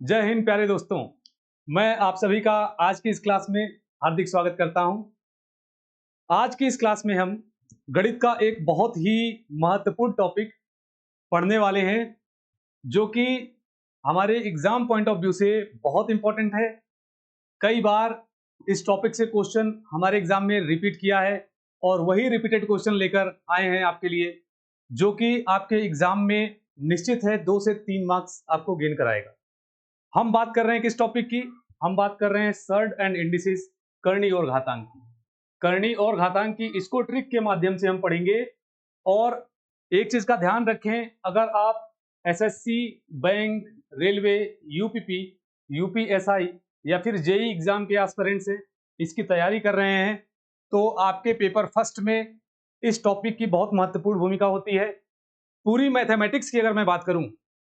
जय हिंद प्यारे दोस्तों। मैं आप सभी का आज की इस क्लास में हार्दिक स्वागत करता हूं। आज की इस क्लास में हम गणित का एक बहुत ही महत्वपूर्ण टॉपिक पढ़ने वाले हैं, जो कि हमारे एग्जाम पॉइंट ऑफ व्यू से बहुत इंपॉर्टेंट है। कई बार इस टॉपिक से क्वेश्चन हमारे एग्जाम में रिपीट किया है और वही रिपीटेड क्वेश्चन लेकर आए हैं आपके लिए, जो कि आपके एग्जाम में निश्चित है 2 से 3 मार्क्स आपको गेन कराएगा। हम बात कर रहे हैं किस टॉपिक की? हम बात कर रहे हैं सर्ड एंड इंडिसेस, करनी और घातांक की। करनी और घातांक की इसको ट्रिक के माध्यम से हम पढ़ेंगे। और एक चीज का ध्यान रखें, अगर आप SSC, bank, railway, UPP, UPSI या फिर जेई एग्जाम के एस्पिरेंट से इसकी तैयारी कर रहे हैं, तो आपके पेपर फर्स्ट में इस टॉपिक की बहुत महत्वपूर्ण भूमिका होती है। पूरी मैथमेटिक्स की अगर मैं बात करूं,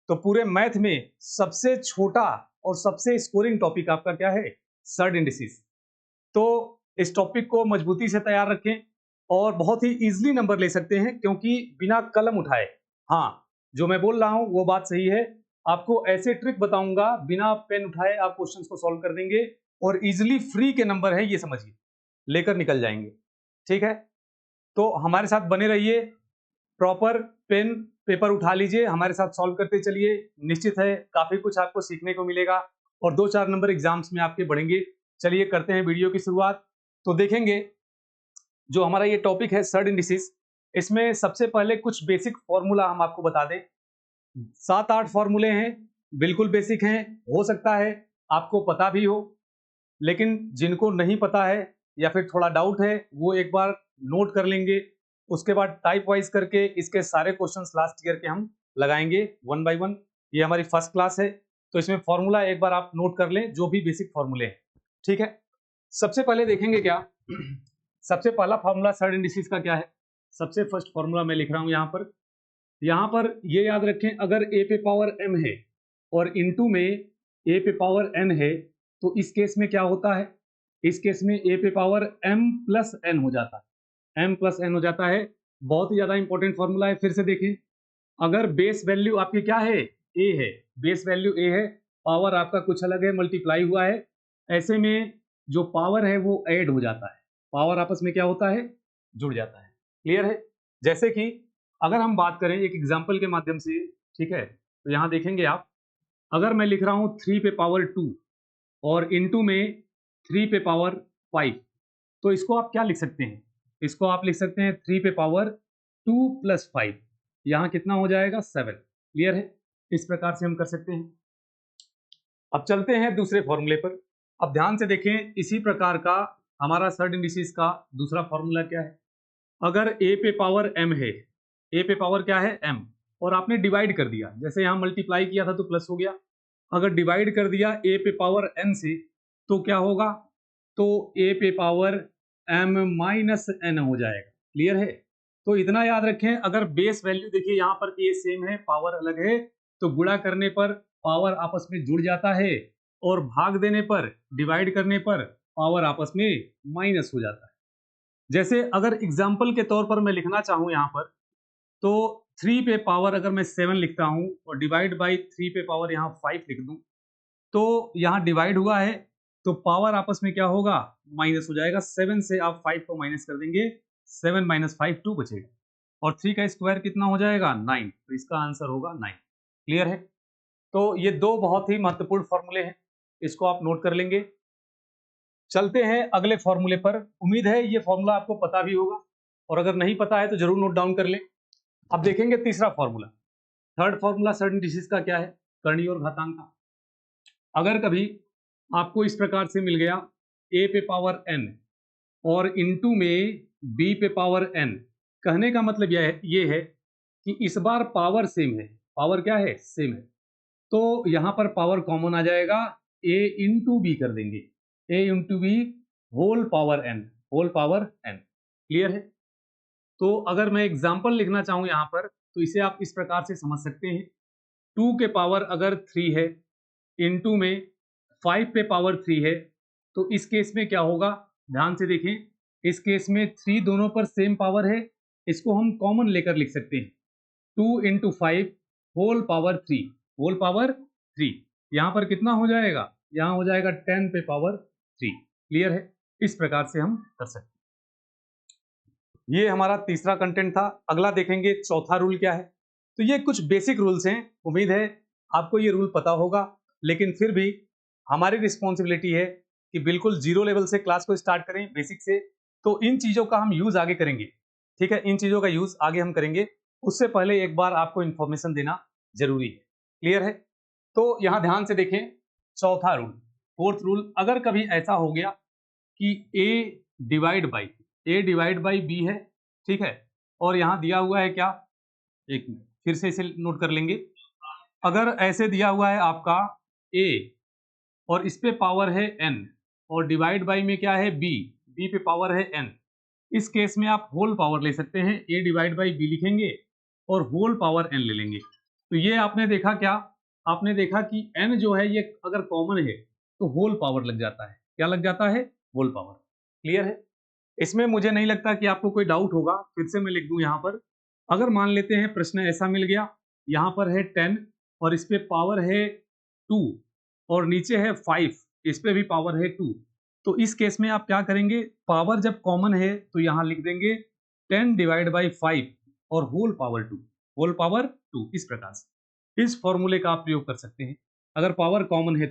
तो पूरे मैथ में सबसे छोटा और सबसे स्कोरिंग टॉपिक आपका क्या है? Surd indices. तो इस टॉपिक को मजबूती से तैयार रखें और बहुत ही इजीली नंबर ले सकते हैं, क्योंकि बिना कलम उठाए, हाँ, जो मैं बोल रहा हूं वो बात सही है। आपको ऐसे ट्रिक बताऊंगा, बिना पेन उठाए आप क्वेश्चंस को सॉल्व कर देंगे और इजिली फ्री के नंबर है, ये समझिए, लेकर निकल जाएंगे। ठीक है, तो हमारे साथ बने रहिए। प्रॉपर पेन पेपर उठा लीजिए, हमारे साथ सॉल्व करते चलिए। निश्चित है काफी कुछ आपको सीखने को मिलेगा और 2-4 नंबर एग्जाम्स में आपके बढ़ेंगे। चलिए करते हैं वीडियो की शुरुआत। तो देखेंगे जो हमारा ये टॉपिक है सर्ड इंडिसेस, इसमें सबसे पहले कुछ बेसिक फॉर्मूला हम आपको बता दें। 7-8 फॉर्मूले हैं, बिल्कुल बेसिक हैं। हो सकता है आपको पता भी हो, लेकिन जिनको नहीं पता है या फिर थोड़ा डाउट है, वो एक बार नोट कर लेंगे। उसके बाद टाइप वाइज करके इसके सारे क्वेश्चंस लास्ट ईयर के हम लगाएंगे वन बाय वन। ये हमारी फर्स्ट क्लास है, तो इसमें फॉर्मूला एक बार आप नोट कर लें, जो भी बेसिक फॉर्मूले हैं। ठीक है, सबसे पहले देखेंगे क्या सबसे पहला फॉर्मूला सर्ड इंडिसेस का क्या है। सबसे फर्स्ट फॉर्मूला मैं लिख रहा हूं यहां पर ये याद रखें, अगर ए पे पावर m है और इनटू में ए पे पावर n है, तो इस केस में क्या होता है? इस केस में ए पे पावर m प्लस n हो जाता है। m प्लस n हो जाता है। बहुत ही ज्यादा इंपॉर्टेंट फॉर्मूला है। फिर से देखें, अगर बेस वैल्यू आपकी क्या है? a है, बेस वैल्यू a है, पावर आपका कुछ अलग है, मल्टीप्लाई हुआ है, ऐसे में जो पावर है वो ऐड हो जाता है। पावर आपस में क्या होता है? जुड़ जाता है। क्लियर है? जैसे कि अगर हम बात करें एक एग्जाम्पल के माध्यम से, ठीक है, तो यहां देखेंगे आप, अगर मैं लिख रहा हूं 3 पे पावर 2 और इनटू में 3 पे पावर 5, तो इसको आप क्या लिख सकते हैं? इसको आप लिख सकते हैं 3 पे पावर 2 प्लस 5, यहां कितना हो जाएगा? 7। क्लियर है? इस प्रकार से हम कर सकते हैं। अब चलते हैं दूसरे फॉर्मूले पर। अब ध्यान से देखें, इसी प्रकार का हमारा सर्ड इंडिसेस का दूसरा फॉर्मूला क्या है। अगर a पे पावर m है, a पे पावर क्या है? m, और आपने डिवाइड कर दिया, जैसे यहां मल्टीप्लाई किया था तो प्लस हो गया। अगर डिवाइड कर दिया a पे पावर n से, तो क्या होगा? तो a पे पावर m माइनस n हो जाएगा। क्लियर है? तो इतना याद रखें, अगर बेस वैल्यू देखिए यहां पर a सेम है, पावर अलग है, तो गुणा करने पर पावर आपस में जुड़ जाता है और भाग देने पर, डिवाइड करने पर पावर आपस में माइनस हो जाता है। जैसे अगर एग्जाम्पल के तौर पर मैं लिखना चाहूं यहां पर, तो 3 पे पावर अगर मैं 7 लिखता हूं और डिवाइड बाई 3 पे पावर यहां 5 लिख दूं, तो यहां डिवाइड हुआ है, तो पावर आपस में क्या होगा? माइनस हो जाएगा। 7 से आप 5 को माइनस कर देंगे, 7 माइनस 5 2 बचेगा, और 3 का स्क्वायर कितना हो जाएगा? 9। तो इसका आंसर होगा 9। क्लियर है? तो ये दो बहुत ही महत्वपूर्ण फॉर्मूले हैं, इसको आप नोट कर लेंगे। चलते हैं अगले फॉर्मूले पर। उम्मीद है ये फॉर्मूला आपको पता भी होगा, और अगर नहीं पता है तो जरूर नोट डाउन कर लें। अब देखेंगे तीसरा formula. Third formula surd indices का क्या है? करनी और घातांक का। अगर कभी आपको इस प्रकार से मिल गया a पे पावर n और इनटू में b पे पावर n, कहने का मतलब ये है कि इस बार पावर सेम है। पावर क्या है? सेम है। तो यहां पर पावर कॉमन आ जाएगा, a इंटू बी कर देंगे, a into B whole power n, whole power n। Clear है? तो अगर मैं एग्जाम्पल लिखना चाहूं यहां पर, तो इसे आप इस प्रकार से समझ सकते हैं। 2 के पावर अगर 3 है, इनटू में 5 पे पावर 3 है, तो इस केस में क्या होगा? ध्यान से देखें, इस केस में 3 दोनों पर सेम पावर है, इसको हम कॉमन लेकर लिख सकते हैं। 2 into 5 whole power 3, whole power 3। यहाँ पर कितना हो जाएगा, यहाँ हो जाएगा 10 पे पावर 3। क्लियर है? इस प्रकार से हम कर सकते हैं। ये हमारा तीसरा कंटेंट था। अगला देखेंगे चौथा रूल क्या है। तो ये कुछ बेसिक रूल्स हैं, उम्मीद है आपको ये रूल पता होगा, लेकिन फिर भी हमारी रिस्पॉन्सिबिलिटी है कि बिल्कुल जीरो लेवल से क्लास को स्टार्ट करें, बेसिक से। तो इन चीजों का हम यूज आगे करेंगे, ठीक है, इन चीजों का यूज आगे हम करेंगे। उससे पहले एक बार आपको इंफॉर्मेशन देना जरूरी है। क्लियर है? तो यहां ध्यान से देखें, चौथा रूल, फोर्थ रूल, अगर कभी ऐसा हो गया कि ए डिवाइड बाई बी है, ठीक है, और यहां दिया हुआ है क्या, एक मिनट फिर से इसे नोट कर लेंगे। अगर ऐसे दिया हुआ है आपका ए और इस पे पावर है n और डिवाइड बाई में क्या है b पे पावर है n, इस केस में आप होल पावर ले सकते हैं, a डिवाइड बाई बी लिखेंगे और होल पावर n ले लेंगे। तो ये आपने देखा क्या, आपने देखा कि n जो है ये अगर कॉमन है तो होल पावर लग जाता है। क्या लग जाता है? Whole power. क्लियर है? इसमें मुझे नहीं लगता कि आपको कोई डाउट होगा, फिर से मैं लिख दूं यहां पर। अगर मान लेते हैं प्रश्न ऐसा मिल गया, यहां पर है 10 और इस पे पावर है 2 और नीचे है 5, इस पे भी पावर है 2, तो इस केस में आप क्या करेंगे, पावर जब कॉमन है तो यहां लिख देंगे 10 डिवाइड बाई 5 और होल पावर 2, इस प्रकार से इस फॉर्मूले का आप प्रयोग कर सकते हैं अगर पावर कॉमन है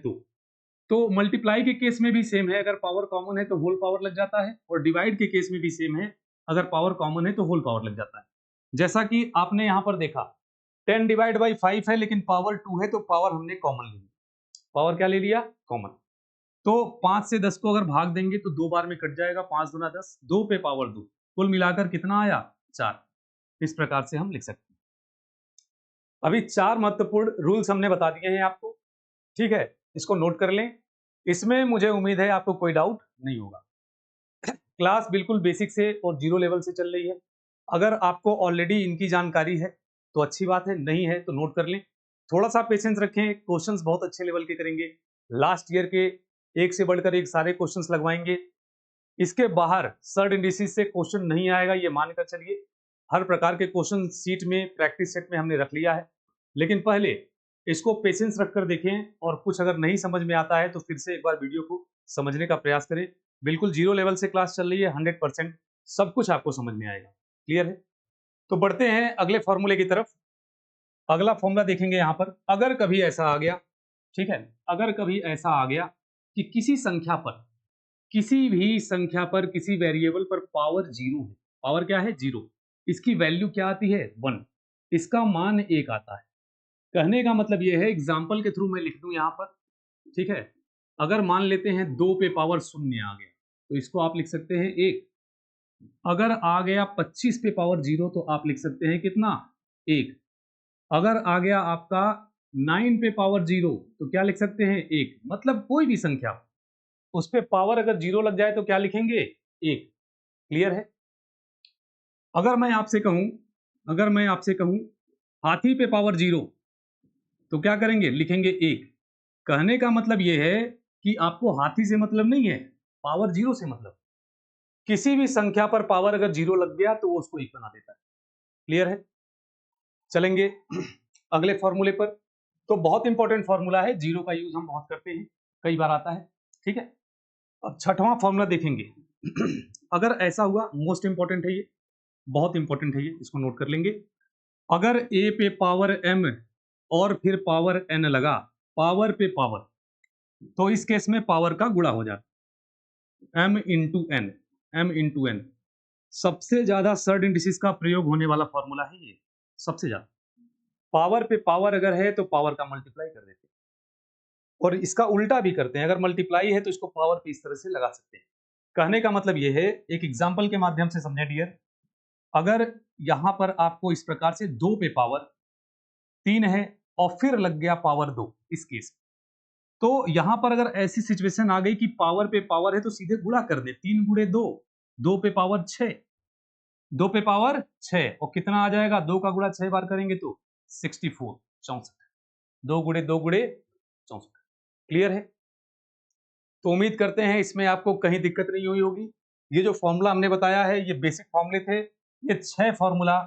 तो मल्टीप्लाई के केस में भी सेम है, अगर पावर कॉमन है तो होल पावर लग जाता है, और डिवाइड के केस में भी सेम है, अगर पावर कॉमन है तो होल पावर लग जाता है। जैसा कि आपने यहां पर देखा 10 डिवाइड बाई 5 है लेकिन पावर 2 है, तो पावर हमने कॉमन ले लिया। पावर क्या ले लिया? कॉमन। तो 5 से 10 को अगर भाग देंगे तो 2 बार में कट जाएगा, 5 गुना 10, 2 पे पावर 2, कुल मिलाकर कितना आया? 4। इस प्रकार से हम लिख सकते हैं। अभी 4 महत्वपूर्ण रूल्स हमने बता दिए हैं आपको, ठीक है, इसको नोट कर लें। इसमें मुझे उम्मीद है आपको कोई डाउट नहीं होगा। क्लास बिल्कुल बेसिक से और जीरो लेवल से चल रही है। अगर आपको ऑलरेडी इनकी जानकारी है तो अच्छी बात है, नहीं है तो नोट कर लें। थोड़ा सा पेशेंस रखें, क्वेश्चंस बहुत अच्छे लेवल के करेंगे। लास्ट ईयर के एक से बढ़कर एक सारे क्वेश्चंस लगवाएंगे। इसके बाहर सर्ड इंडिसेस से क्वेश्चन नहीं आएगा, ये मानकर चलिए। हर प्रकार के क्वेश्चन सीट में, प्रैक्टिस सेट में हमने रख लिया है, लेकिन पहले इसको पेशेंस रखकर देखें, और कुछ अगर नहीं समझ में आता है तो फिर से एक बार वीडियो को समझने का प्रयास करें। बिल्कुल जीरो लेवल से क्लास चल रही है, 100% सब कुछ आपको समझ में आएगा। क्लियर है? तो बढ़ते हैं अगले फॉर्मूले की तरफ। अगला फॉर्मूला देखेंगे यहाँ पर। अगर कभी ऐसा आ गया, ठीक है, अगर कभी ऐसा आ गया कि किसी भी संख्या पर किसी वेरिएबल पर पावर जीरो है, पावर क्या है? जीरो, इसकी वैल्यू क्या आती है? 1, इसका मान 1 आता है। कहने का मतलब यह है, एग्जाम्पल के थ्रू मैं लिख दूं यहां पर, ठीक है, अगर मान लेते हैं 2 पे पावर 0 आ गया तो इसको आप लिख सकते हैं 1। अगर आ गया 25 पे पावर 0 तो आप लिख सकते हैं कितना? 1। अगर आ गया आपका 9 पे पावर 0 तो क्या लिख सकते हैं? 1। मतलब कोई भी संख्या उस पे पावर अगर 0 लग जाए तो क्या लिखेंगे? 1। क्लियर है? अगर मैं आपसे कहूं, हाथी पे पावर 0 तो क्या करेंगे? लिखेंगे 1। कहने का मतलब यह है कि आपको हाथी से मतलब नहीं है, पावर 0 से मतलब। किसी भी संख्या पर पावर अगर 0 लग गया तो वो उसको 1 बना देता है। क्लियर है? चलेंगे अगले फॉर्मूले पर। तो बहुत इंपॉर्टेंट फॉर्मूला है, जीरो का यूज हम बहुत करते हैं, कई बार आता है, ठीक है। अब छठवां फॉर्मूला देखेंगे। अगर ऐसा हुआ, मोस्ट इंपॉर्टेंट है ये, बहुत इंपॉर्टेंट है ये, इसको नोट कर लेंगे। अगर a पे पावर m और फिर पावर n लगा, पावर पे पावर, तो इस केस में पावर का गुणा हो जाता, m इंटू n। सबसे ज्यादा सर्ड इंडिसेस का प्रयोग होने वाला फॉर्मूला है ये, सबसे ज्यादा। पावर पे पावर अगर है तो पावर का मल्टीप्लाई कर देते हैं, और इसका उल्टा भी करते हैं। अगर मल्टीप्लाई है तो इसको पावर पे इस तरह से लगा सकते हैं। कहने का मतलब यह है, एक एग्जाम्पल के माध्यम से समझे डियर। अगर यहां पर आपको इस प्रकार से 2 पे पावर 3 है और फिर लग गया पावर 2 इस केस में, तो यहां पर अगर ऐसी सिचुएशन आ गई कि पावर पे पावर है तो सीधे गुणा कर दे, 3 गुणे 2, 2 पे पावर 6, 2 पे पावर 6, और कितना आ जाएगा? 2 का गुणा 6 बार करेंगे तो 64, 64, 2 गुणे 2 गुणे 64। क्लियर है? तो उम्मीद करते हैं इसमें आपको कहीं दिक्कत नहीं हुई होगी। ये जो फॉर्मूला हमने बताया है ये बेसिक फॉर्मूले थे, ये 6 फॉर्मूला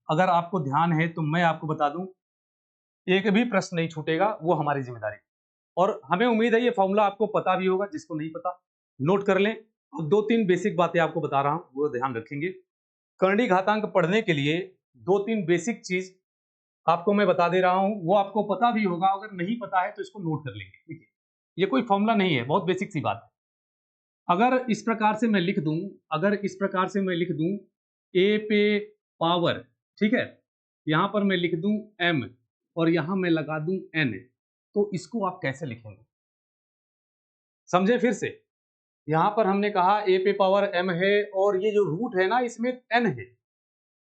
अगर आपको ध्यान है तो मैं आपको बता दूं, एक भी प्रश्न नहीं छूटेगा, वो हमारी जिम्मेदारी। और हमें उम्मीद है ये फॉर्मूला आपको पता भी होगा, जिसको नहीं पता नोट कर लें। और 2-3 बेसिक बातें आपको बता रहा हूँ, वो ध्यान रखेंगे। करणी घातांक पढ़ने के लिए 2-3 बेसिक चीज आपको मैं बता दे रहा हूं, वो आपको पता भी होगा, अगर नहीं पता है तो इसको नोट कर लेंगे। ठीक है, ये कोई फॉर्मूला नहीं है, बहुत बेसिक सी बात है। अगर इस प्रकार से मैं लिख दूं, अगर इस प्रकार से मैं लिख दूं ए पे पावर, ठीक है, यहां पर मैं लिख दूं m और यहां मैं लगा दूं n, तो इसको आप कैसे लिखेंगे, समझे फिर से। यहां पर हमने कहा a पे पावर m है और ये जो रूट है ना इसमें n है,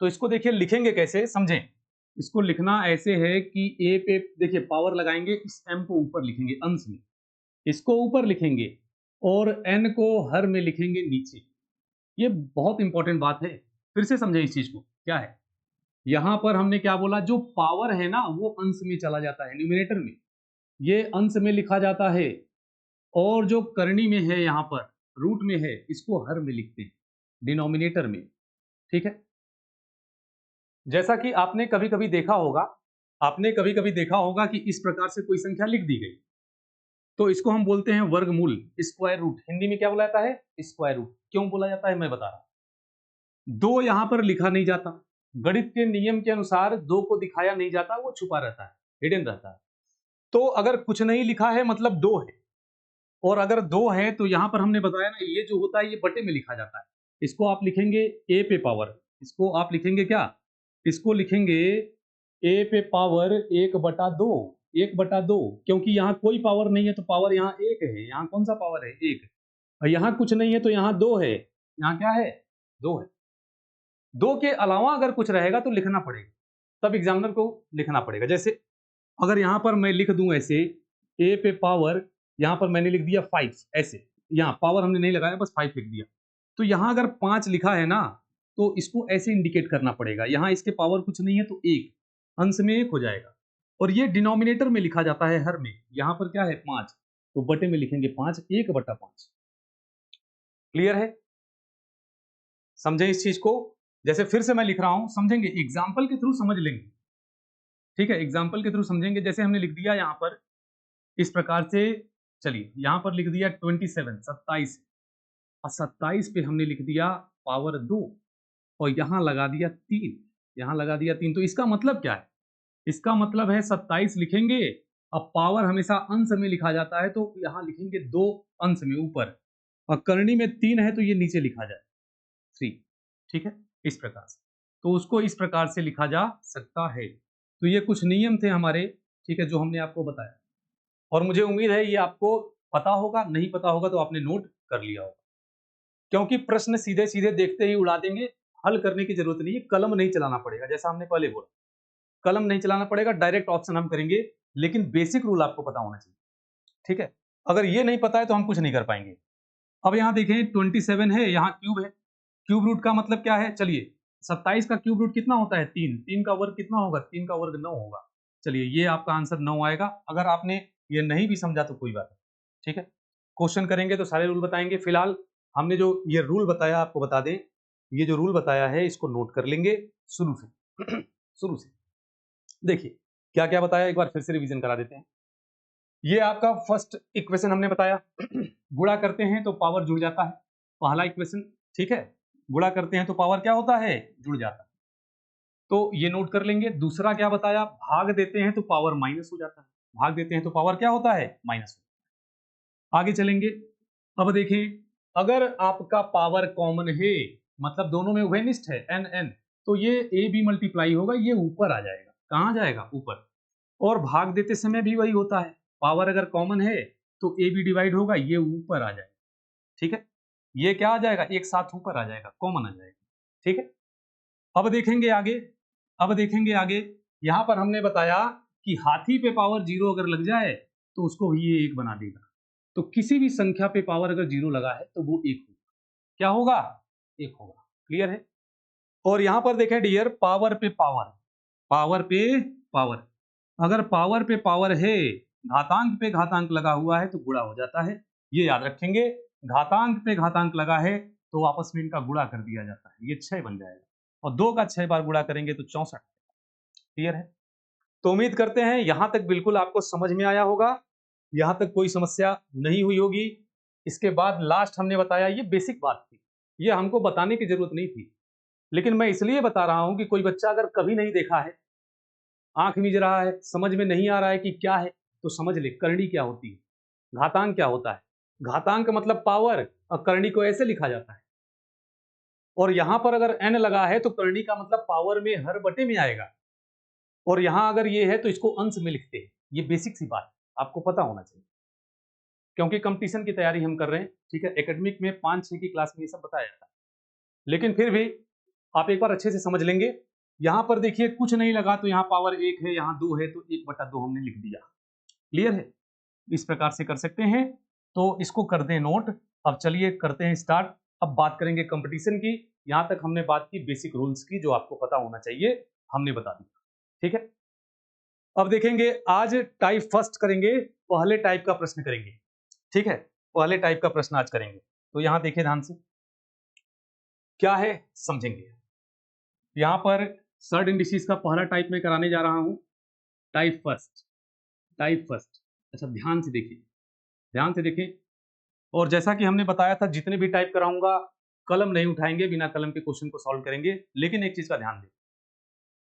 तो इसको देखिए लिखेंगे कैसे, समझें। इसको लिखना ऐसे है कि a पे देखिए पावर लगाएंगे, इस m को ऊपर लिखेंगे अंश में, इसको ऊपर लिखेंगे और n को हर में लिखेंगे नीचे। ये बहुत इंपॉर्टेंट बात है, फिर से समझे इस चीज को। क्या है, यहां पर हमने क्या बोला, जो पावर है ना वो अंश में चला जाता है, न्यूमिनेटर में, ये अंश में लिखा जाता है, और जो करनी में है यहां पर रूट में है, इसको हर में लिखते हैं, डिनोमिनेटर में। ठीक है, जैसा कि आपने कभी कभी देखा होगा, आपने कभी कभी देखा होगा कि इस प्रकार से कोई संख्या लिख दी गई, तो इसको हम बोलते हैं वर्गमूल, स्क्वायर रूट। हिंदी में क्या बोला जाता है, स्क्वायर रूट। क्यों बोला जाता है मैं बता रहा हूं। दो यहां पर लिखा नहीं जाता, गणित के नियम के अनुसार दो को दिखाया नहीं जाता, वो छुपा रहता है, हिडन रहता है। तो अगर कुछ नहीं लिखा है मतलब दो है, और अगर दो है तो यहां पर हमने बताया ना, ये जो होता है ये बटे में लिखा जाता है। इसको आप लिखेंगे ए पे पावर, इसको आप लिखेंगे क्या, इसको लिखेंगे ए पे पावर 1/2, 1/2, क्योंकि यहाँ कोई पावर नहीं है तो पावर यहाँ एक है, यहाँ कौन सा पावर है, एक। और यहाँ कुछ नहीं है तो यहाँ दो है, यहाँ क्या है, दो है। दो के अलावा अगर कुछ रहेगा तो लिखना पड़ेगा, तब एग्जामिनर को लिखना पड़ेगा। जैसे अगर यहाँ पर मैं लिख दूं ऐसे ए पे पावर, यहाँ पर मैंने लिख दिया 5, ऐसे यहाँ पावर हमने नहीं लगाया, बस 5 लिख दिया, तो यहाँ अगर 5 लिखा है ना तो इसको ऐसे इंडिकेट करना पड़ेगा, यहाँ इसके पावर कुछ नहीं है तो एक, अंश में एक हो जाएगा। और ये डिनोमिनेटर में लिखा जाता है हर में, यहाँ पर क्या है 5, तो बटे में लिखेंगे 5, 1/5। क्लियर है, समझे इस चीज को। जैसे फिर से मैं लिख रहा हूं, समझेंगे, एग्जाम्पल के थ्रू समझ लेंगे। ठीक है, एग्जाम्पल के थ्रू समझेंगे। जैसे हमने लिख दिया यहाँ पर इस प्रकार से, चलिए यहाँ पर लिख दिया 27, 27, और 27 पे हमने लिख दिया पावर 2, और यहाँ लगा दिया 3, यहाँ लगा दिया 3। तो इसका मतलब क्या है, इसका मतलब है 27 लिखेंगे, अब पावर हमेशा अंश में लिखा जाता है तो यहाँ लिखेंगे 2 अंश में ऊपर, और करनी में 3 है तो ये नीचे लिखा जाए 3। ठीक है, इस प्रकार से, तो उसको इस प्रकार से लिखा जा सकता है। तो ये कुछ नियम थे हमारे, ठीक है, जो हमने आपको बताया, और मुझे उम्मीद है ये आपको पता होगा, नहीं पता होगा तो आपने नोट कर लिया होगा, क्योंकि प्रश्न सीधे सीधे देखते ही उड़ा देंगे, हल करने की जरूरत नहीं है, कलम नहीं चलाना पड़ेगा, जैसा हमने पहले बोला, कलम नहीं चलाना पड़ेगा, डायरेक्ट ऑप्शन हम करेंगे, लेकिन बेसिक रूल आपको पता होना चाहिए। ठीक है, अगर ये नहीं पता है तो हम कुछ नहीं कर पाएंगे। अब यहाँ देखें 27 है, यहाँ क्यूब है, क्यूब रूट का मतलब क्या है, चलिए 27 का क्यूब रूट कितना होता है, 3, 3 का वर्ग कितना होगा, 3 का वर्ग 9 होगा। चलिए ये आपका आंसर 9 आएगा। अगर आपने ये नहीं भी समझा तो कोई बात नहीं, ठीक है, क्वेश्चन करेंगे तो सारे रूल बताएंगे। फिलहाल हमने जो ये रूल बताया आपको बता दें, ये जो रूल बताया है इसको नोट कर लेंगे शुरू से शुरू से। देखिए क्या क्या बताया, एक बार फिर से रिवीजन करा देते हैं। ये आपका फर्स्ट इक्वेशन हमने बताया, गुणा करते हैं तो पावर जुड़ जाता है, पहला इक्वेशन। ठीक है, गुणा करते हैं तो पावर क्या होता है, जुड़ जाता है, तो ये नोट कर लेंगे। दूसरा क्या बताया, भाग देते हैं तो पावर माइनस हो जाता है, भाग देते हैं तो पावर क्या होता है, माइनस। आगे चलेंगे, अब देखें, अगर आपका पावर कॉमन है, मतलब दोनों में उभयनिष्ठ है एन एन, तो ये ए बी मल्टीप्लाई होगा, ये ऊपर आ जाएगा, कहाँ जाएगा, ऊपर। और भाग देते समय भी वही होता है, पावर अगर कॉमन है तो ए बी डिवाइड होगा, ये ऊपर आ जाएगा। ठीक है, ये क्या आ जाएगा, एक साथ ऊपर आ जाएगा, कॉमन आ जाएगा। ठीक है, अब देखेंगे आगे, अब देखेंगे आगे, यहां पर हमने बताया कि हाथी पे पावर 0 अगर लग जाए तो उसको भी ये 1 बना देगा, तो किसी भी संख्या पे पावर अगर 0 लगा है तो वो 1 होगा, क्या होगा, 1 होगा। क्लियर है। और यहां पर देखें डियर, पावर पे पावर, पावर पे पावर, अगर पावर पे पावर है, घातांक पे घातांक लगा हुआ है तो गुणा हो जाता है, ये याद रखेंगे। घातांक पे घातांक लगा है तो आपस में इनका गुणा कर दिया जाता है, ये 6 बन जाएगा, और 2 का 6 बार गुणा करेंगे तो 64। क्लियर है, तो उम्मीद करते हैं यहां तक बिल्कुल आपको समझ में आया होगा। यहां तक कोई समस्या नहीं हुई होगी। इसके बाद लास्ट हमने बताया, ये बेसिक बात थी, ये हमको बताने की जरूरत नहीं थी, लेकिन मैं इसलिए बता रहा हूं कि कोई बच्चा अगर कभी नहीं देखा है, आंख मीच रहा है, समझ में नहीं आ रहा है कि क्या है, तो समझ ले करणी क्या होती है, घातांक क्या होता है। घातांक मतलब पावर, और करणी को ऐसे लिखा जाता है। और यहां पर अगर n लगा है तो करणी का मतलब पावर में हर बटे में आएगा, और यहां अगर ये है तो इसको अंश में लिखते हैं। ये बेसिक सी बात आपको पता होना चाहिए, क्योंकि कंपटीशन की तैयारी हम कर रहे हैं, ठीक है। एकेडमिक में 5-6 की क्लास में ये सब बताया जाता है, लेकिन फिर भी आप एक बार अच्छे से समझ लेंगे। यहां पर देखिए कुछ नहीं लगा तो यहाँ पावर 1 है, यहाँ 2 है, तो 1/2 हमने लिख दिया। क्लियर है? इस प्रकार से कर सकते हैं, तो इसको कर दें नोट। अब चलिए करते हैं स्टार्ट। अब बात करेंगे कंपटीशन की। यहां तक हमने बात की बेसिक रूल्स की, जो आपको पता होना चाहिए, हमने बता दिया, ठीक है। अब देखेंगे आज टाइप फर्स्ट करेंगे, पहले टाइप का प्रश्न करेंगे, ठीक है। पहले टाइप का प्रश्न आज करेंगे, तो यहां देखिए ध्यान से क्या है समझेंगे। यहां पर सर्ड इंडिसेस का पहला टाइप में कराने जा रहा हूं, टाइप फर्स्ट। टाइप फर्स्ट, अच्छा ध्यान से देखिए, ध्यान से देखें। और जैसा कि हमने बताया था, जितने भी टाइप कराऊंगा कलम नहीं उठाएंगे, बिना कलम के क्वेश्चन को सॉल्व करेंगे। लेकिन एक चीज का ध्यान दें,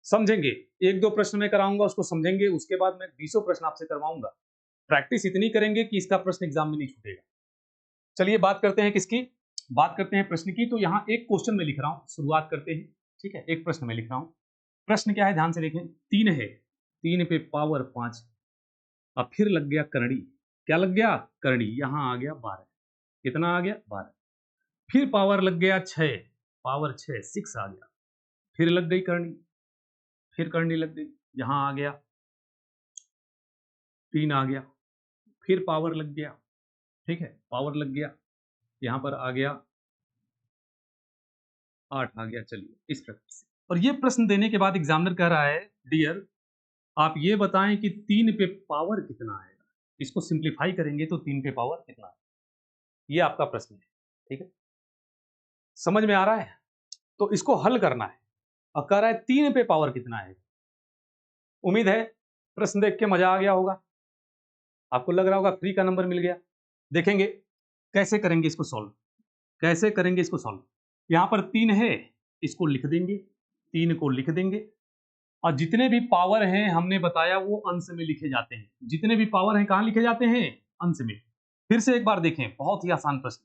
समझेंगे। 1-2 प्रश्न में कराऊंगा, उसको समझेंगे, उसके बाद मैं 20 प्रश्न आपसे करवाऊंगा। प्रैक्टिस इतनी करेंगे कि इसका प्रश्न एग्जाम में नहीं छूटेगा। चलिए बात करते हैं किसकी, बात करते हैं प्रश्न की। तो यहाँ एक क्वेश्चन में लिख रहा हूँ, शुरुआत करते हैं, ठीक है। एक प्रश्न में लिख रहा हूँ, प्रश्न क्या है ध्यान से देखें। 3 है, 3 पे पावर 5, अब फिर लग गया करणी। क्या लग गया? करणी। यहां आ गया 12, कितना आ गया? 12। फिर पावर लग गया 6, पावर 6, 6 आ गया। फिर लग गई करणी, फिर करणी लग गई, यहां आ गया 3 आ गया। फिर पावर लग गया, ठीक है, पावर लग गया, यहां पर आ गया 8 आ गया। चलिए इस प्रकार से। और ये प्रश्न देने के बाद एग्जामिनर कह रहा है, डियर आप ये बताएं कि 3 पे पावर कितना आएगा। इसको सिंप्लीफाई करेंगे तो 3 पे पावर कितना आएगा, ये आपका प्रश्न है, ठीक है। समझ में आ रहा है? तो इसको हल करना है, और कह रहा है 3 पे पावर कितना है। उम्मीद है प्रश्न देख के मजा आ गया होगा, आपको लग रहा होगा फ्री का नंबर मिल गया। देखेंगे कैसे करेंगे इसको सॉल्व, कैसे करेंगे इसको सॉल्व। यहां पर 3 है, इसको लिख देंगे, 3 को लिख देंगे, और जितने भी पावर हैं हमने बताया वो अंश में लिखे जाते हैं। जितने भी पावर हैं कहां लिखे जाते हैं? अंश में। फिर से एक बार देखें, बहुत ही आसान प्रश्न,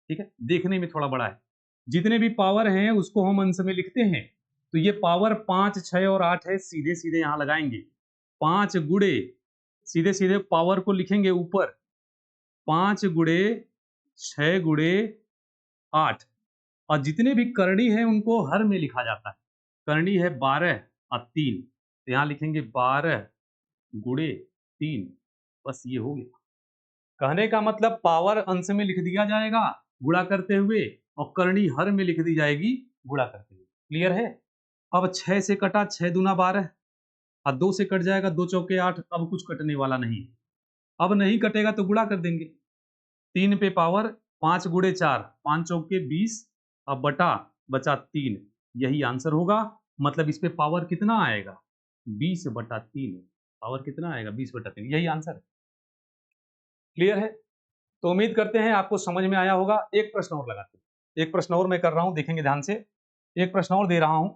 ठीक है, देखने में थोड़ा बड़ा है। जितने भी पावर हैं उसको हम अंश में लिखते हैं, तो ये पावर 5, 6 और 8 है, सीधे सीधे यहां लगाएंगे। 5 गुणे, सीधे सीधे पावर को लिखेंगे ऊपर, 5 गुणे 6 गुणे 8, और जितने भी करणी है उनको हर में लिखा जाता है। करणी है 12 और 3, तो यहां लिखेंगे 12 गुणे 3, बस ये हो गया। कहने का मतलब पावर अंश में लिख दिया जाएगा गुणा करते हुए, और करणी हर में लिख दी जाएगी गुणा करते हुए। क्लियर है? अब 6 से कटा, 6 दूना 12, और 2 से कट जाएगा, 2 चौके 8। अब कुछ कटने वाला नहीं है, अब नहीं कटेगा तो गुणा कर देंगे। 3 पे पावर 5 गुणे 4, 5 चौके 20, अब बटा बचा 3, यही आंसर होगा। मतलब इस पे पावर कितना आएगा? 20/3। पावर कितना आएगा? 20/3, यही आंसर है। क्लियर है? तो उम्मीद करते हैं आपको समझ में आया होगा। एक प्रश्न और लगाते हैं, एक प्रश्न और मैं कर रहा हूं, देखेंगे ध्यान से। एक प्रश्न और दे रहा हूं,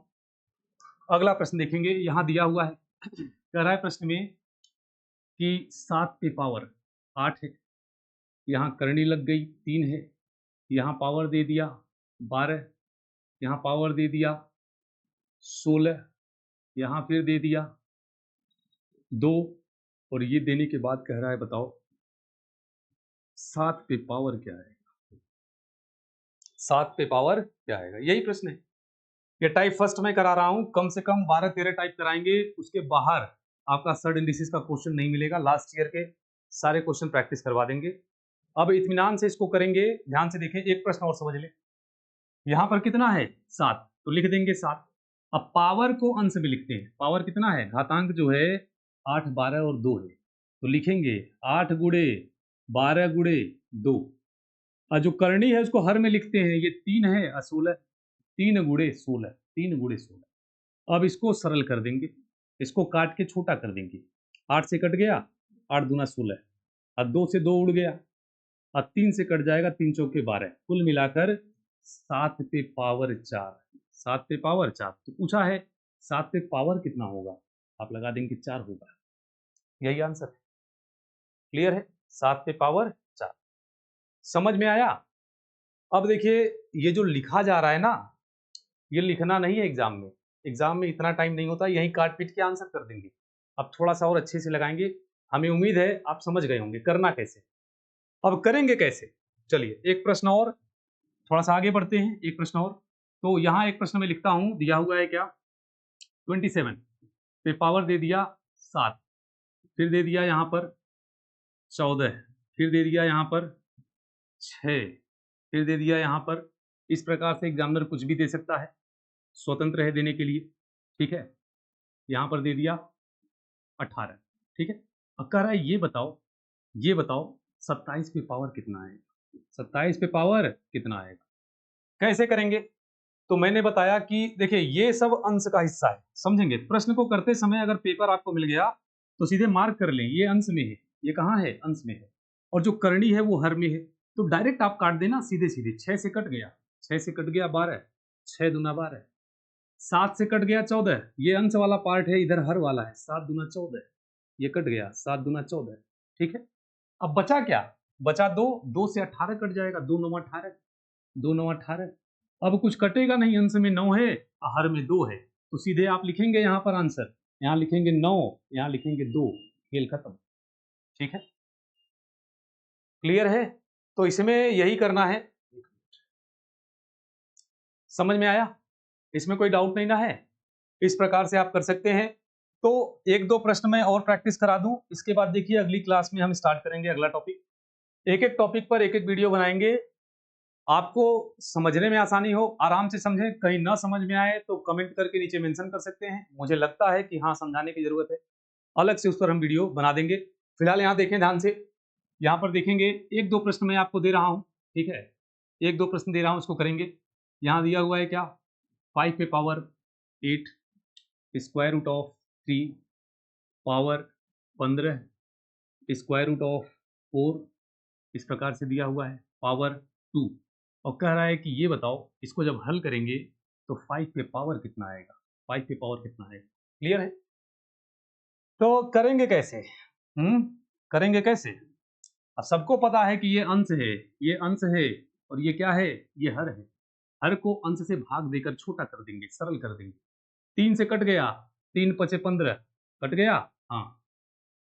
अगला प्रश्न देखेंगे। यहां दिया हुआ है, कह रहा है प्रश्न में कि 7 पे पावर 8 है, यहाँ करनी लग गई 3 है, यहाँ पावर दे दिया 12, यहाँ पावर दे दिया 16, यहाँ फिर दे दिया 2, और ये देने के बाद कह रहा है बताओ 7 पे पावर क्या है? 7 पे पावर क्या आएगा, यही प्रश्न है। ये टाइप फर्स्ट में करा रहा हूं, कम से कम 12-13 टाइप कराएंगे, उसके बाहर आपका सर्ड इंडिसेस का क्वेश्चन नहीं मिलेगा। लास्ट ईयर के सारे क्वेश्चन प्रैक्टिस करवा देंगे। अब इत्मीनान से इसको करेंगे, ध्यान से देखें। एक प्रश्न और समझ ले, यहां पर कितना है? 7, तो लिख देंगे 7। अब पावर को अंश में लिखते हैं, पावर कितना है? घातांक जो है 8, 12 और 2 है, तो लिखेंगे 8 गुणे 12 गुणे 2, और जो करनी है उसको हर में लिखते हैं, ये 3 है और 16, 3 गुणे 16, 3 गुणे 16। अब इसको सरल कर देंगे, इसको काट के छोटा कर देंगे। 8 से कट गया, 8 दूना 16, और 2 से 2 उड़ गया और 3 से कट जाएगा, 3 चौके 12, कुल मिलाकर 7 पे पावर 4, 7 पे पावर 4। तो पूछा है 7 पे पावर कितना होगा, आप लगा देंगे 4 होगा, यही आंसर है। क्लियर है, 7 पे पावर 4। समझ में आया? अब देखिए ये जो लिखा जा रहा है ना, ये लिखना नहीं है एग्जाम में, एग्जाम में इतना टाइम नहीं होता, यही काट पीट के आंसर कर देंगे। अब थोड़ा सा और अच्छे से लगाएंगे, हमें उम्मीद है आप समझ गए होंगे करना कैसे। अब करेंगे कैसे, चलिए एक प्रश्न और, थोड़ा सा आगे बढ़ते हैं, एक प्रश्न और। तो यहाँ एक प्रश्न में लिखता हूं, दिया हुआ है क्या, 27 पे पावर दे दिया 7, फिर दे दिया यहाँ पर 14, फिर दे दिया यहाँ पर 6, फिर दे दिया यहाँ पर। इस प्रकार से एग्जामिनर कुछ भी दे सकता है, स्वतंत्र है देने के लिए, ठीक है। यहाँ पर दे दिया 18, ठीक है। अब कह रहा है ये बताओ 27 पे पावर कितना आएगा, 27 पे पावर कितना आएगा, कैसे करेंगे। तो मैंने बताया कि देखिए ये सब अंश का हिस्सा है, समझेंगे। प्रश्न को करते समय अगर पेपर आपको मिल गया तो सीधे मार्क कर लें, ये अंश में है, ये कहाँ है, अंश में है, और जो करनी है वो हर में है, तो डायरेक्ट आप काट देना सीधे सीधे। 6 से कट गया, 6 से कट गया 12, 6 दूना 12, 7 से कट गया 14, ये अंश वाला पार्ट है, इधर हर वाला है, 7 दूना 14, ये कट गया, 7 दूना 14, ठीक है। अब बचा क्या, बचा 2, 2 से 18 कट जाएगा, 2 9 18, 2 9 18। अब कुछ कटेगा नहीं, अंश में 9 है, हर में 2 है, तो सीधे आप लिखेंगे यहाँ पर आंसर, यहाँ लिखेंगे 9, यहाँ लिखेंगे 2, खेल खत्म, ठीक है। क्लियर है, तो इसमें यही करना है, समझ में आया, इसमें कोई डाउट नहीं ना है, इस प्रकार से आप कर सकते हैं। तो एक दो प्रश्न में और प्रैक्टिस करा दूं, इसके बाद देखिए अगली क्लास में हम स्टार्ट करेंगे अगला टॉपिक। एक एक टॉपिक पर एक एक वीडियो बनाएंगे, आपको समझने में आसानी हो, आराम से समझें, कहीं ना समझ में आए तो कमेंट करके नीचे मेंशन कर सकते हैं, मुझे लगता है कि हाँ समझाने की जरूरत है, अलग से उस पर हम वीडियो बना देंगे। फिलहाल यहाँ देखें ध्यान से, यहाँ पर देखेंगे एक दो प्रश्न मैं आपको दे रहा हूँ, ठीक है, एक दो प्रश्न दे रहा हूँ, उसको करेंगे। यहाँ दिया हुआ है क्या, 5 पे power 8, square root of 3, power 15, square root of 4, इस प्रकार से दिया हुआ है, पावर 2, और कह रहा है कि ये बताओ इसको जब हल करेंगे तो 5 पे पावर कितना आएगा, 5 पे पावर कितना आएगा। क्लियर है, तो करेंगे कैसे, करेंगे कैसे। अब सबको पता है कि ये अंश है, ये अंश है, और ये क्या है, ये हर है, हर को अंश से भाग देकर छोटा कर देंगे, सरल कर देंगे। 3 से कट गया, 3 पचे 15, कट गया, हाँ,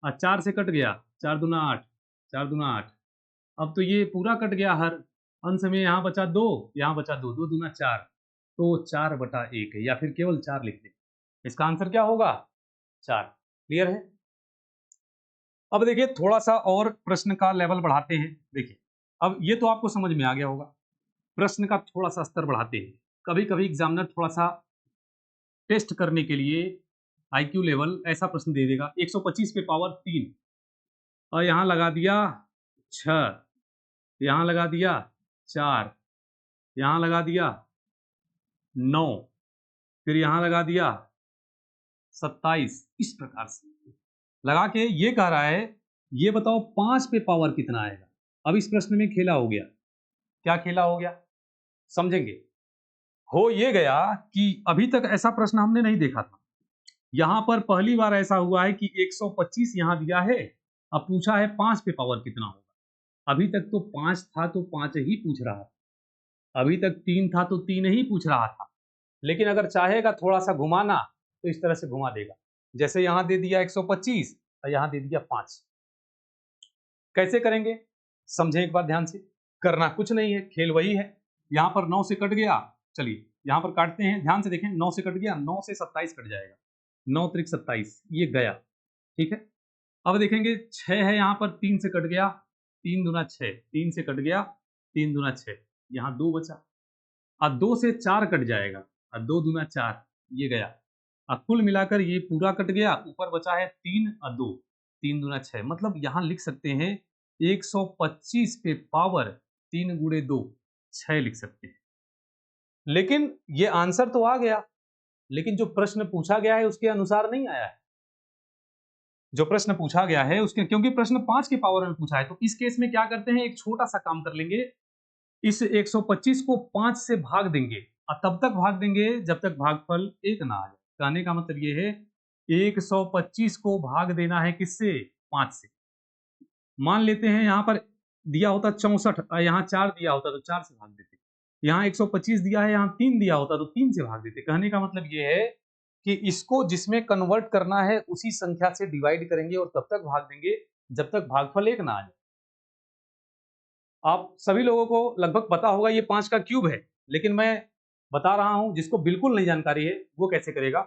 और 4 से कट गया, 4 दूना 8, 4 दूना 8। अब तो ये पूरा कट गया हर, अंश में यहाँ बचा 2, यहाँ बचा 2, 2 दूना 4, तो 4/1 है, या फिर केवल 4 लिख दें, इसका आंसर क्या होगा, 4। क्लियर है। अब देखिए थोड़ा सा और प्रश्न का लेवल बढ़ाते हैं, देखिए अब ये तो आपको समझ में आ गया होगा, प्रश्न का थोड़ा सा स्तर बढ़ाते हैं। कभी कभी एग्जामिनर थोड़ा सा टेस्ट करने के लिए आईक्यू लेवल ऐसा प्रश्न दे देगा, 125 पे पावर 3, और यहाँ लगा दिया 6, यहाँ लगा दिया 4, यहाँ लगा दिया 9, फिर यहाँ लगा दिया 27, इस प्रकार से लगा के ये कह रहा है ये बताओ 5 पे पावर कितना आएगा। अब इस प्रश्न में खेला हो गया, क्या खेला हो गया, समझेंगे। हो ये गया कि अभी तक ऐसा प्रश्न हमने नहीं देखा था, यहां पर पहली बार ऐसा हुआ है कि 125 यहां दिया है, अब पूछा है 5 पे पावर कितना होगा। अभी तक तो 5 था तो 5 ही पूछ रहा था, अभी तक 3 था तो 3 ही पूछ रहा था, लेकिन अगर चाहेगा थोड़ा सा घुमाना तो इस तरह से घुमा देगा, जैसे यहां दे दिया 125 और यहां दे दिया 5। कैसे करेंगे समझें एक बार ध्यान से, करना कुछ नहीं है, खेल वही है। यहां पर 9 से कट गया, चलिए यहां पर काटते हैं, ध्यान से देखें, 9 से कट गया, 9 से 27 कट जाएगा, 9 त्रिक 27, ये गया, ठीक है। अब देखेंगे 6 है यहाँ पर, 3 से कट गया, 3 दूना 6, 3 से कट गया, 3 दूना 6, यहाँ 2 बचा, और 2 से 4 कट जाएगा, और 2 दूना 4, ये गया, और कुल मिलाकर ये पूरा कट गया, ऊपर बचा है 3 और 2, 3 दूना 6, मतलब यहाँ लिख सकते हैं 125 पे पावर 3 गुणे 2, 6 लिख सकते हैं। लेकिन ये आंसर तो आ गया, लेकिन जो प्रश्न पूछा गया है उसके अनुसार नहीं आया है। जो प्रश्न पूछा गया है उसके, क्योंकि प्रश्न 5 के पावर में पूछा है, तो इस केस में क्या करते हैं, एक छोटा सा काम कर लेंगे, इस 125 को 5 से भाग देंगे और तब तक भाग देंगे जब तक भागफल 1 ना आ जाए। कहने का मतलब ये है 125 को भाग देना है किससे, 5 से। मान लेते हैं यहाँ पर दिया होता 64, यहाँ 4 दिया होता तो 4 से भाग देते, यहाँ 125 दिया है, यहाँ 3 दिया होता तो 3 से भाग देते। कहने का मतलब ये है कि इसको जिसमें कन्वर्ट करना है उसी संख्या से डिवाइड करेंगे और तब तक भाग देंगे जब तक भागफल 1 ना आ जाए। आप सभी लोगों को लगभग पता होगा ये 5 का क्यूब है, लेकिन मैं बता रहा हूं जिसको बिल्कुल नहीं जानकारी है वो कैसे करेगा।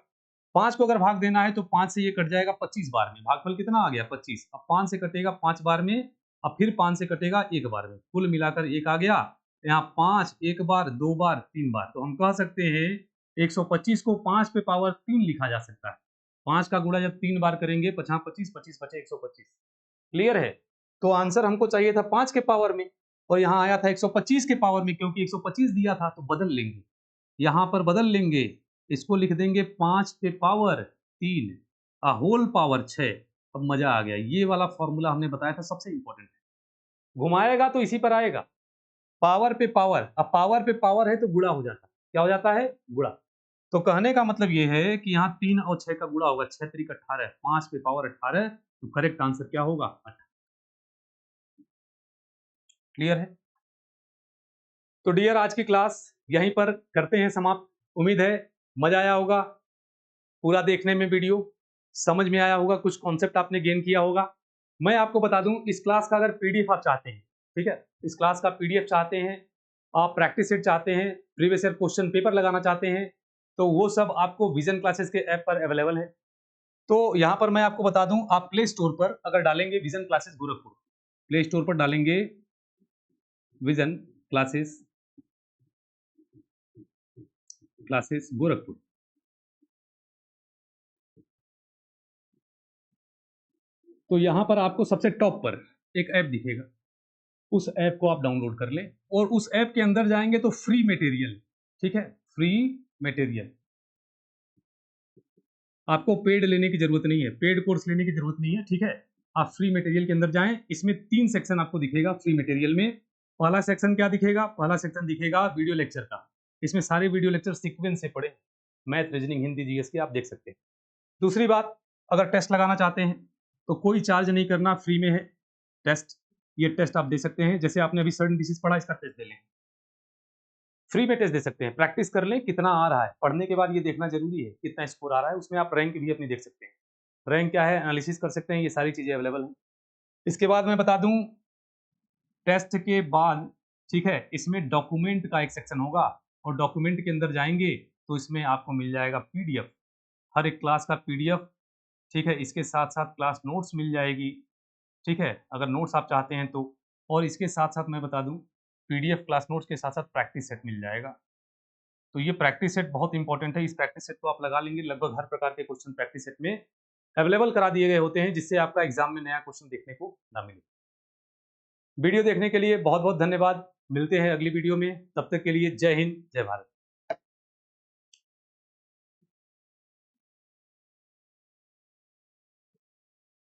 5 को अगर भाग देना है तो 5 से ये कट जाएगा 25 बार में, भागफल कितना आ गया 25। अब 5 से कटेगा 5 बार में, अब फिर 5 से कटेगा 1 बार में, कुल मिलाकर 1 आ गया। यहाँ 5 1 बार 2 बार 3 बार, तो हम कह सकते हैं 125 को 5 पे पावर 3 लिखा जा सकता है। 5 का गुणा जब 3 बार करेंगे 5 25 25 बचे 125। क्लियर है? तो आंसर हमको चाहिए था 5 के पावर में और यहाँ आया था 125 के पावर में, क्योंकि 125 दिया था तो बदल लेंगे, यहाँ पर बदल लेंगे, इसको लिख देंगे 5 पे पावर 3 होल पावर 6। अब मजा आ गया, ये वाला फॉर्मूला हमने बताया था सबसे इंपॉर्टेंट है, घुमाएगा तो इसी पर आएगा, पावर पे पावर। अब पावर पे पावर है तो गुणा हो जाता है, क्या हो जाता है, गुणा। तो कहने का मतलब ये है कि यहाँ 3 और 6 का गुणा होगा, 6 3 18, 5 पे पावर 18, तो करेक्ट आंसर क्या होगा, 18। क्लियर है? तो डियर आज की क्लास यहीं पर करते हैं समाप्त। उम्मीद है मजा आया होगा, पूरा देखने में वीडियो समझ में आया होगा, कुछ कॉन्सेप्ट आपने गेन किया होगा। मैं आपको बता दूं इस क्लास का अगर पीडीएफ आप चाहते हैं, ठीक है, इस क्लास का पीडीएफ चाहते हैं, आप प्रैक्टिस सेट चाहते हैं, प्रीवियस ईयर क्वेश्चन पेपर लगाना चाहते हैं, तो वो सब आपको विजन क्लासेस के ऐप पर अवेलेबल है। तो यहाँ पर मैं आपको बता दूं, आप प्ले स्टोर पर अगर डालेंगे vision classes Gorakhpur, play store पर डालेंगे विजन क्लासेस गोरखपुर, तो यहां पर आपको सबसे टॉप पर एक ऐप दिखेगा, उस ऐप को आप डाउनलोड कर लें और उस ऐप के अंदर जाएंगे तो फ्री मटेरियल, ठीक है, फ्री मटेरियल, आपको पेड लेने की जरूरत नहीं है, पेड कोर्स लेने की जरूरत नहीं है, ठीक है। आप फ्री मटेरियल के अंदर जाएं, इसमें 3 सेक्शन आपको दिखेगा फ्री मटेरियल में। पहला सेक्शन क्या दिखेगा, पहला सेक्शन दिखेगा वीडियो लेक्चर का, इसमें सारे वीडियो लेक्चर सीक्वेंस से पढ़े, मैथ रीजनिंग हिंदी जीएस के आप देख सकते हैं। दूसरी बात, अगर टेस्ट लगाना चाहते हैं तो कोई चार्ज नहीं करना, फ्री में है टेस्ट, ये टेस्ट आप दे सकते हैं, जैसे आपने अभी सडन डिसीज पढ़ा, इसका टेस्ट दे लें, फ्री में टेस्ट दे सकते हैं, प्रैक्टिस कर लें कितना आ रहा है, पढ़ने के बाद ये देखना जरूरी है कितना स्कोर आ रहा है, उसमें आप रैंक भी अपनी देख सकते हैं, रैंक क्या है एनालिसिस कर सकते हैं, ये सारी चीजें अवेलेबल हैं। इसके बाद मैं बता दूं, टेस्ट के बाद, ठीक है, इसमें डॉक्यूमेंट का एक सेक्शन होगा और डॉक्यूमेंट के अंदर जाएंगे तो इसमें आपको मिल जाएगा पीडीएफ, हर एक क्लास का पीडीएफ, ठीक है, इसके साथ साथ क्लास नोट्स मिल जाएगी, ठीक है, अगर नोट्स आप चाहते हैं तो, और इसके साथ साथ मैं बता दूं पीडीएफ क्लास नोट्स के साथ साथ प्रैक्टिस सेट मिल जाएगा। तो ये प्रैक्टिस सेट बहुत इंपॉर्टेंट है, इस प्रैक्टिस सेट को आप लगा लेंगे, लगभग हर प्रकार के क्वेश्चन प्रैक्टिस सेट में अवेलेबल करा दिए गए होते हैं, जिससे आपका एग्जाम में नया क्वेश्चन देखने को ना मिले। वीडियो देखने के लिए बहुत बहुत धन्यवाद, मिलते हैं अगली वीडियो में, तब तक के लिए जय हिंद जय भारत।